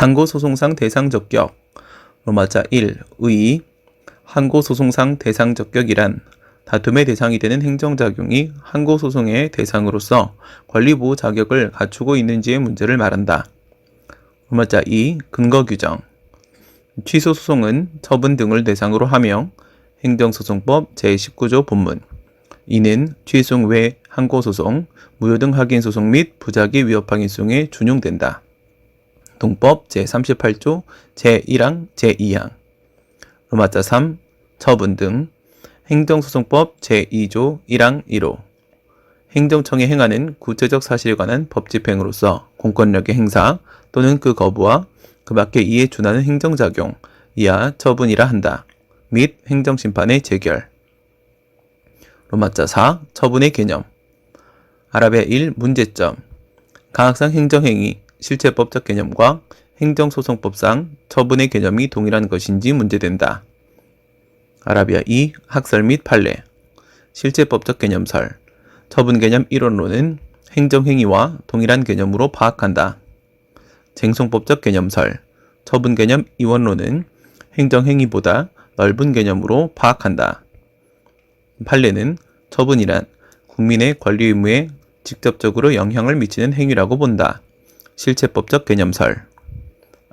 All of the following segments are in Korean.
항고소송상 대상적격. 로마자 1. 의. 항고소송상 대상적격이란 다툼의 대상이 되는 행정작용이 항고소송의 대상으로서 권리보호 자격을 갖추고 있는지의 문제를 말한다. 로마자 2. 근거규정. 취소소송은 처분 등을 대상으로 하며 행정소송법 제19조 본문. 이는 취소송 외 항고소송, 무효등 확인소송 및 부작위 위협항의소송에 준용된다. 동법 제38조 제1항 제2항. 로마자 3. 처분 등. 행정소송법 제2조 1항 1호. 행정청이 행하는 구체적 사실에 관한 법집행으로서 공권력의 행사 또는 그 거부와 그 밖의 이에 준하는 행정작용, 이하 처분이라 한다. 및 행정심판의 재결. 로마자 4. 처분의 개념. 아라비아 1. 문제점. 가학상 행정행위, 실체법적 개념과 행정소송법상 처분의 개념이 동일한 것인지 문제된다. 아라비아 2. 학설 및 판례. 실체법적 개념설. 처분 개념 이론로는 행정행위와 동일한 개념으로 파악한다. 쟁송법적 개념설. 처분 개념 이원로는 행정행위보다 넓은 개념으로 파악한다. 판례는 처분이란 국민의 권리 의무에 직접적으로 영향을 미치는 행위라고 본다. 실체법적 개념설.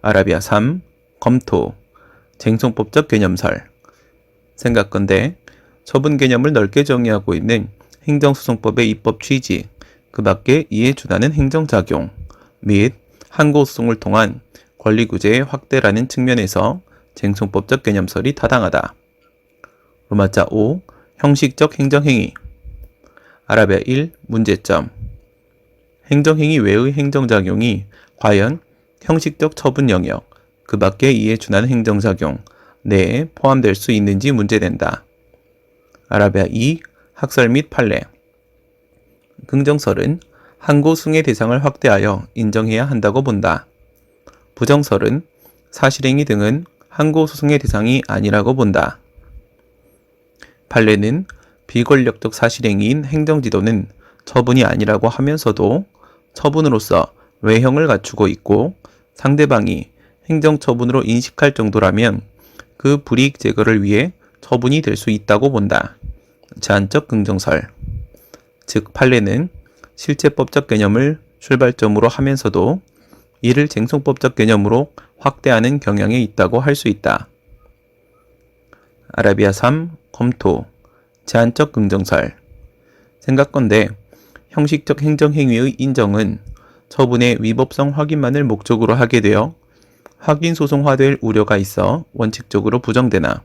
아라비아 3. 검토. 쟁송법적 개념설. 생각건대 처분 개념을 넓게 정의하고 있는 행정소송법의 입법 취지, 그 밖에 이에 준하는 행정작용 및 항고소송을 통한 권리구제의 확대라는 측면에서 쟁송법적 개념설이 타당하다. 로마자 5. 형식적 행정행위. 아라비아 1. 문제점. 행정행위 외의 행정작용이 과연 형식적 처분 영역, 그 밖에 이에 준하는 행정작용 내에 포함될 수 있는지 문제된다. 아라비아 2. 학설 및 판례. 긍정설은 항고승의 대상을 확대하여 인정해야 한다고 본다. 부정설은 사실행위 등은 항고소송의 대상이 아니라고 본다. 판례는 비권력적 사실행위인 행정지도는 처분이 아니라고 하면서도 처분으로서 외형을 갖추고 있고 상대방이 행정처분으로 인식할 정도라면 그 불이익 제거를 위해 처분이 될 수 있다고 본다. 제한적 긍정설. 즉 판례는 실체법적 개념을 출발점으로 하면서도 이를 쟁송법적 개념으로 확대하는 경향이 있다고 할 수 있다. 아라비아 3. 검토. 제한적 긍정설. 생각건대 형식적 행정행위의 인정은 처분의 위법성 확인만을 목적으로 하게 되어 확인소송화될 우려가 있어 원칙적으로 부정되나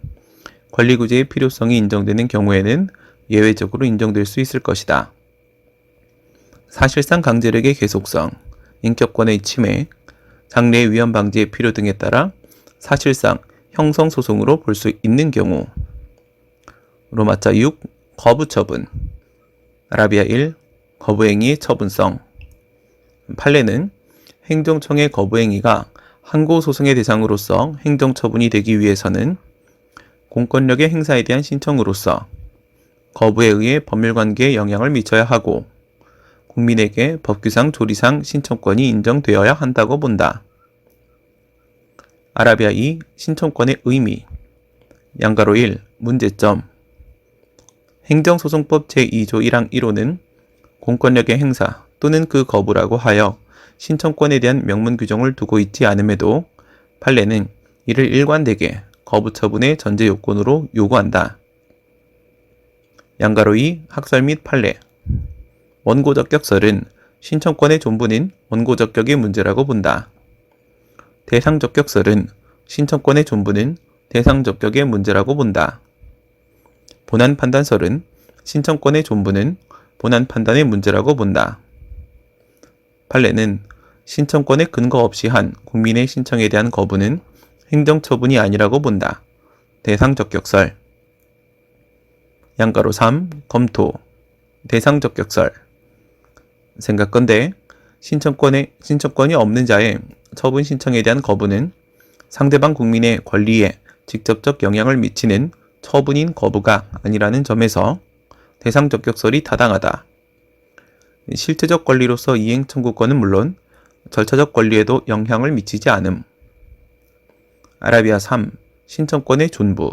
권리구제의 필요성이 인정되는 경우에는 예외적으로 인정될 수 있을 것이다. 사실상 강제력의 계속성, 인격권의 침해, 장래의 위험 방지의 필요 등에 따라 사실상 형성소송으로 볼 수 있는 경우. 로마자 6. 거부처분. 아라비아 1. 거부행위의 처분성. 판례는 행정청의 거부행위가 항고소송의 대상으로서 행정처분이 되기 위해서는 공권력의 행사에 대한 신청으로서 거부에 의해 법률관계에 영향을 미쳐야 하고 국민에게 법규상 조리상 신청권이 인정되어야 한다고 본다. 아라비아 2. 신청권의 의미. 양가로 1. 문제점. 행정소송법 제2조 1항 1호는 공권력의 행사 또는 그 거부라고 하여 신청권에 대한 명문 규정을 두고 있지 않음에도 판례는 이를 일관되게 거부처분의 전제 요건으로 요구한다. 양가로 2. 학설 및 판례. 원고적격설은 신청권의 존부는 원고적격의 문제라고 본다. 대상적격설은 신청권의 존부는 대상적격의 문제라고 본다. 본안판단설은 신청권의 존부는 본안판단의 문제라고 본다. 판례는 신청권의 근거 없이 한 국민의 신청에 대한 거부는 행정처분이 아니라고 본다. 대상적격설. 양가로 3. 검토. 대상적격설. 생각건대 신청권이 없는 자의 처분 신청에 대한 거부는 상대방 국민의 권리에 직접적 영향을 미치는 처분인 거부가 아니라는 점에서 대상적격설이 타당하다. 실체적 권리로서 이행 청구권은 물론 절차적 권리에도 영향을 미치지 않음. 아라비아 3. 신청권의 존부.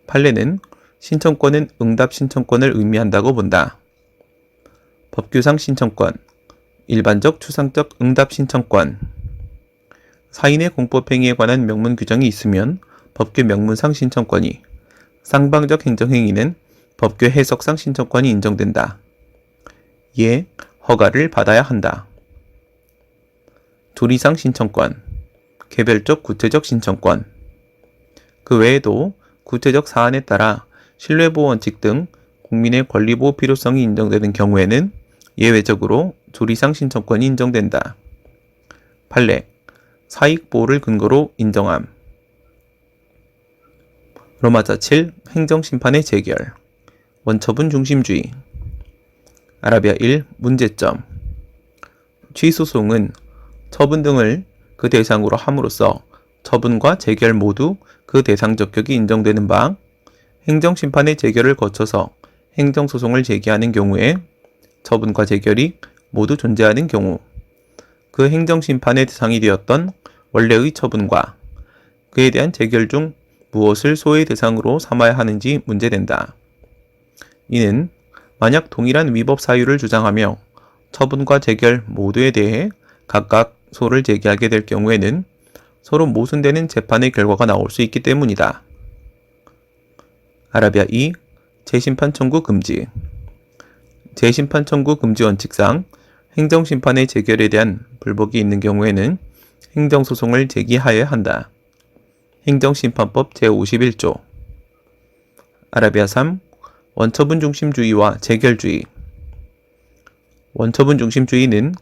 판례는 신청권은 응답 신청권을 의미한다고 본다. 법규상 신청권. 일반적 추상적 응답 신청권. 사인의 공법행위에 관한 명문 규정이 있으면 법규 명문상 신청권이, 쌍방적 행정행위는 법규 해석상 신청권이 인정된다. 이에 허가를 받아야 한다. 조리상 신청권. 개별적 구체적 신청권. 그 외에도 구체적 사안에 따라 신뢰보호 원칙 등 국민의 권리보호 필요성이 인정되는 경우에는 예외적으로 조리상 신청권이 인정된다. 판례. 사익보호를 근거로 인정함. 로마자 7. 행정심판의 재결. 원처분 중심주의. 아라비아 1. 문제점. 취소송은 처분 등을 그 대상으로 함으로써 처분과 재결 모두 그 대상 적격이 인정되는 바, 행정심판의 재결을 거쳐서 행정소송을 제기하는 경우에 처분과 재결이 모두 존재하는 경우, 그 행정심판의 대상이 되었던 원래의 처분과 그에 대한 재결 중 무엇을 소의 대상으로 삼아야 하는지 문제된다. 이는 만약 동일한 위법 사유를 주장하며 처분과 재결 모두에 대해 각각 소를 제기하게 될 경우에는 서로 모순되는 재판의 결과가 나올 수 있기 때문이다. 아라비아 2. 재심판 청구 금지. 재심판 청구 금지 원칙상 행정심판의 재결에 대한 불복이 있는 경우에는 행정소송을 제기하여야 한다. 행정심판법 제51조. 아라비아 3. 원처분 중심주의와 재결주의. 원처분 중심주의는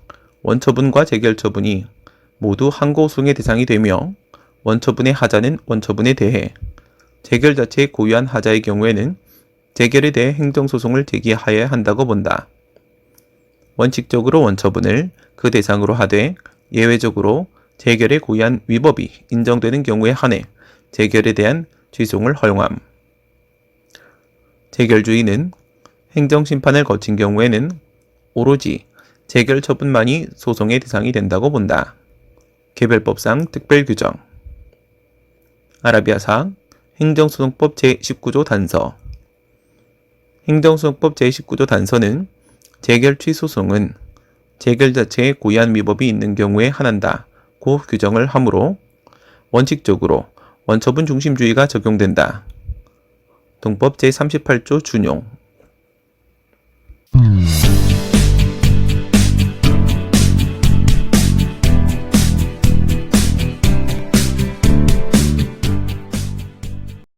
원처분과 재결 처분이 모두 항고소송의 대상이 되며 원처분의 하자는 원처분에 대해, 재결 자체에 고유한 하자의 경우에는 재결에 대해 행정소송을 제기하여야 한다고 본다. 원칙적으로 원처분을 그 대상으로 하되 예외적으로 재결에 고유한 위법이 인정되는 경우에 한해 재결에 대한 취소를 허용함. 재결주의는 행정심판을 거친 경우에는 오로지 재결 처분만이 소송의 대상이 된다고 본다. 개별법상 특별규정. 아라비아 4. 행정소송법 제19조 단서. 행정소송법 제19조 단서는 재결 취소송은 재결 자체에 고유한 위법이 있는 경우에 한한다 고 규정을 하므로 원칙적으로 원처분 중심주의가 적용된다. 동법 제38조 준용.